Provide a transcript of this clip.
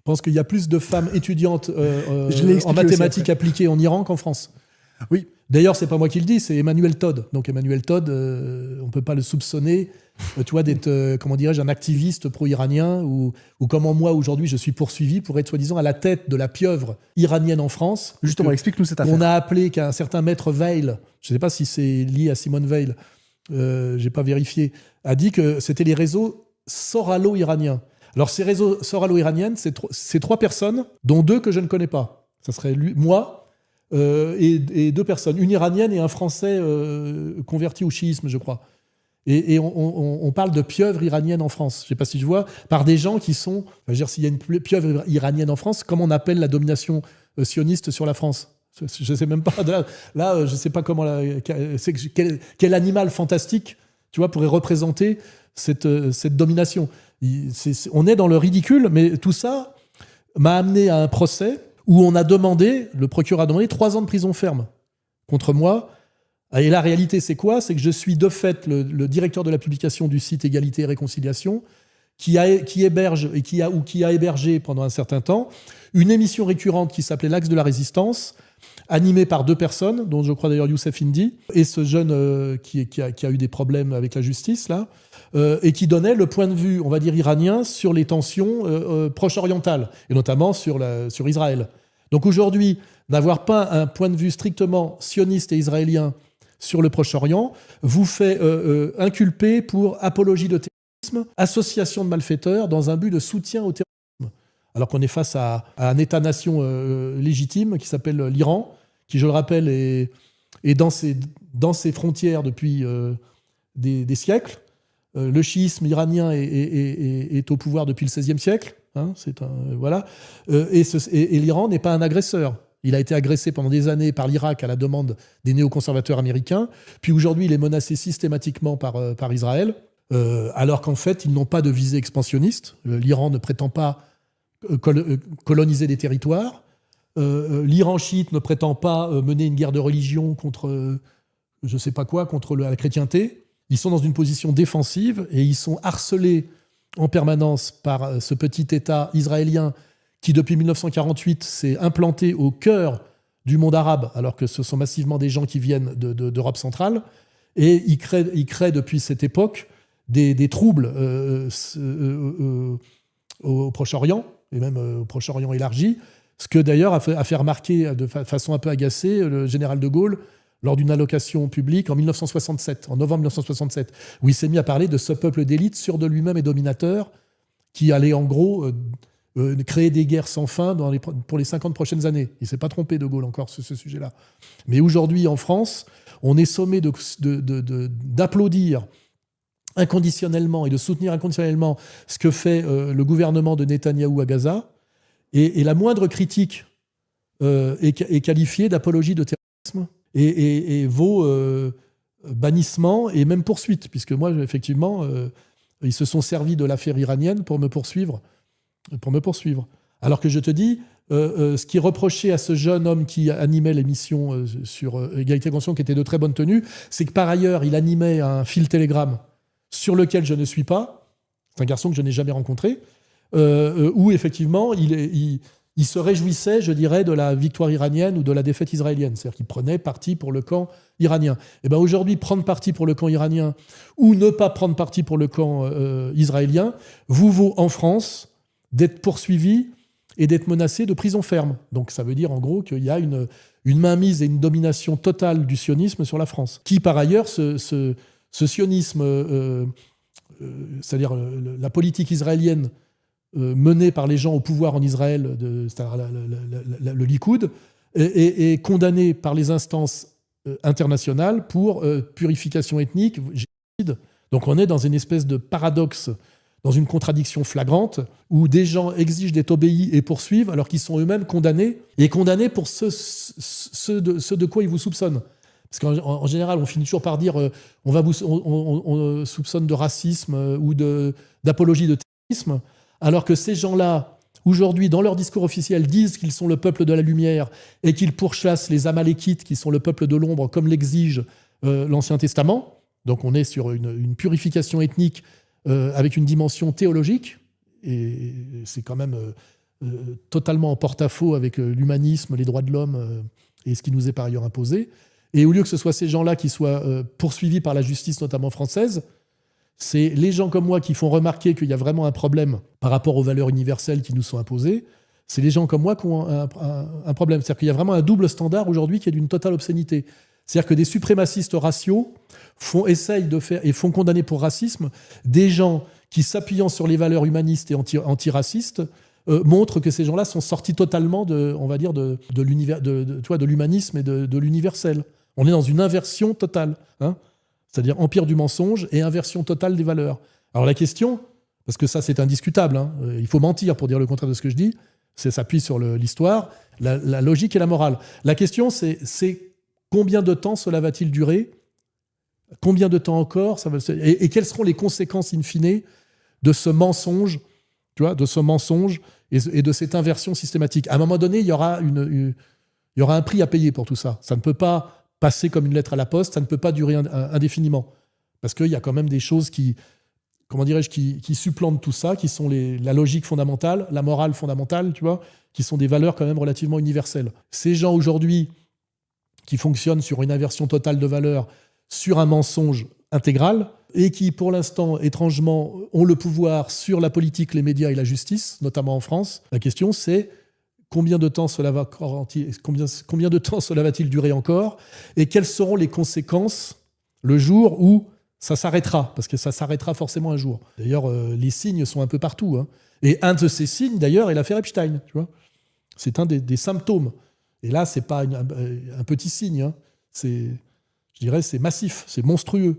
pense qu'il y a plus de femmes étudiantes en mathématiques appliquées en Iran qu'en France. Oui. D'ailleurs, c'est pas moi qui le dis, c'est Emmanuel Todd. Donc Emmanuel Todd, on peut pas le soupçonner, tu vois, d'être, comment dirais-je, un activiste pro-iranien ou comment moi aujourd'hui je suis poursuivi pour être soi-disant à la tête de la pieuvre iranienne en France. Justement, explique-nous cette affaire. On a appelé qu'un certain maître Veil, je ne sais pas si c'est lié à Simone Veil, j'ai pas vérifié, a dit que c'était les réseaux soralo-iraniens. Alors ces réseaux soralo-iraniennes, c'est 3 personnes, dont 2 que je ne connais pas. Ça serait lui, moi. Et 2 personnes, une iranienne et un Français converti au chiisme, je crois. Et on parle de pieuvre iranienne en France. Je ne sais pas si je vois, par des gens qui sont... Je veux dire, s'il y a une pieuvre iranienne en France, comment on appelle la domination sioniste sur la France ? Je ne sais même pas. Là, je ne sais pas comment... Quel animal fantastique, tu vois, pourrait représenter cette domination. On est dans le ridicule, mais tout ça m'a amené à un procès où on a demandé, le procureur a demandé 3 ans de prison ferme contre moi. Et la réalité, c'est quoi ? C'est que je suis de fait le directeur de la publication du site Égalité et Réconciliation, qui héberge et qui a hébergé pendant un certain temps une émission récurrente qui s'appelait L'Axe de la Résistance, animée par 2 personnes, dont je crois d'ailleurs Youssef Indy, et ce jeune qui a eu des problèmes avec la justice, là, et qui donnait le point de vue, on va dire, iranien sur les tensions proche-orientales, et notamment sur Israël. Donc aujourd'hui, n'avoir pas un point de vue strictement sioniste et israélien sur le Proche-Orient vous fait inculper pour apologie de terrorisme, association de malfaiteurs dans un but de soutien au terrorisme. Alors qu'on est face à un État-nation légitime qui s'appelle l'Iran, qui, je le rappelle, est dans ses frontières depuis des siècles. Le chiisme iranien est au pouvoir depuis le XVIe siècle. Hein, voilà. Et l'Iran n'est pas un agresseur. Il a été agressé pendant des années par l'Irak à la demande des néoconservateurs américains. Puis aujourd'hui, il est menacé systématiquement par Israël, alors qu'en fait, ils n'ont pas de visée expansionniste. L'Iran ne prétend pas coloniser des territoires. L'Iran chiite ne prétend pas mener une guerre de religion contre, je ne sais pas quoi, contre la chrétienté. Ils sont dans une position défensive et ils sont harcelés en permanence par ce petit État israélien qui, depuis 1948, s'est implanté au cœur du monde arabe, alors que ce sont massivement des gens qui viennent d'Europe centrale. Et il crée depuis cette époque des troubles au Proche-Orient, et même au Proche-Orient élargi, ce que d'ailleurs a fait remarquer de façon un peu agacée le général de Gaulle lors d'une allocation publique en 1967, en novembre 1967, où il s'est mis à parler de ce peuple d'élite sûr de lui-même et dominateur qui allait en gros créer des guerres sans fin pour les 50 prochaines années. Il ne s'est pas trompé de Gaulle encore sur ce sujet-là. Mais aujourd'hui, en France, on est sommé d'applaudir inconditionnellement et de soutenir inconditionnellement ce que fait le gouvernement de Netanyahou à Gaza. Et la moindre critique est qualifiée d'apologie de terrorisme et vaut bannissement et même poursuite, puisque moi, effectivement, ils se sont servis de l'affaire iranienne pour me poursuivre. Alors que je te dis, ce qui est reproché à ce jeune homme qui animait l'émission sur Égalité et Réconciliation, qui était de très bonne tenue, c'est que par ailleurs, il animait un fil Telegram sur lequel je ne suis pas. C'est un garçon que je n'ai jamais rencontré, où effectivement, il se réjouissait, je dirais, de la victoire iranienne ou de la défaite israélienne. C'est-à-dire qu'il prenait parti pour le camp iranien. Et bien aujourd'hui, prendre parti pour le camp iranien ou ne pas prendre parti pour le camp israélien vous vaut en France d'être poursuivi et d'être menacé de prison ferme. Donc ça veut dire en gros qu'il y a une mainmise et une domination totale du sionisme sur la France. Qui par ailleurs, ce sionisme, c'est-à-dire la politique israélienne menée par les gens au pouvoir en Israël, c'est-à-dire le Likoud, est condamné par les instances internationales pour purification ethnique, génocide. Donc on est dans une espèce de paradoxe, dans une contradiction flagrante, où des gens exigent d'être obéis et poursuivent, alors qu'ils sont eux-mêmes condamnés, et condamnés pour ce de quoi ils vous soupçonnent. Parce qu'en général, on finit toujours par dire on soupçonne de racisme ou d'apologie de terrorisme, alors que ces gens-là, aujourd'hui, dans leur discours officiel, disent qu'ils sont le peuple de la lumière et qu'ils pourchassent les Amalékites, qui sont le peuple de l'ombre, comme l'exige l'Ancien Testament. Donc on est sur une purification ethnique avec une dimension théologique, et c'est quand même totalement en porte-à-faux avec l'humanisme, les droits de l'homme et ce qui nous est par ailleurs imposé. Et au lieu que ce soit ces gens-là qui soient poursuivis par la justice, notamment française, c'est les gens comme moi qui font remarquer qu'il y a vraiment un problème par rapport aux valeurs universelles qui nous sont imposées. C'est les gens comme moi qui ont un problème. C'est-à-dire qu'il y a vraiment un double standard aujourd'hui qui est d'une totale obscénité. C'est-à-dire que des suprémacistes raciaux essayent de faire et font condamner pour racisme des gens qui, s'appuyant sur les valeurs humanistes et antiracistes, montrent que ces gens-là sont sortis totalement de l'humanisme et de l'universel. On est dans une inversion totale, hein, c'est-à-dire empire du mensonge et inversion totale des valeurs. Alors la question, parce que ça c'est indiscutable, hein, il faut mentir pour dire le contraire de ce que je dis, ça s'appuie sur l'histoire, la logique et la morale. La question c'est combien de temps cela va-t-il durer ? Combien de temps encore et quelles seront les conséquences in fine de ce mensonge, tu vois, de ce mensonge et de cette inversion systématique. À un moment donné, il y aura un prix à payer pour tout ça. Ça ne peut pas passer comme une lettre à la poste, ça ne peut pas durer indéfiniment. Parce qu'il y a quand même des choses qui supplantent tout ça, qui sont la logique fondamentale, la morale fondamentale, tu vois, qui sont des valeurs quand même relativement universelles. Ces gens aujourd'hui qui fonctionnent sur une inversion totale de valeurs, sur un mensonge intégral, et qui, pour l'instant, étrangement, ont le pouvoir sur la politique, les médias et la justice, notamment en France. La question, c'est combien de temps cela va-t-il durer encore, et quelles seront les conséquences le jour où ça s'arrêtera, parce que ça s'arrêtera forcément un jour. D'ailleurs, les signes sont un peu partout, hein. Et un de ces signes, d'ailleurs, est l'affaire Epstein. Tu vois, c'est un des symptômes. Et là, c'est pas un petit signe, hein. Je dirais c'est massif, c'est monstrueux.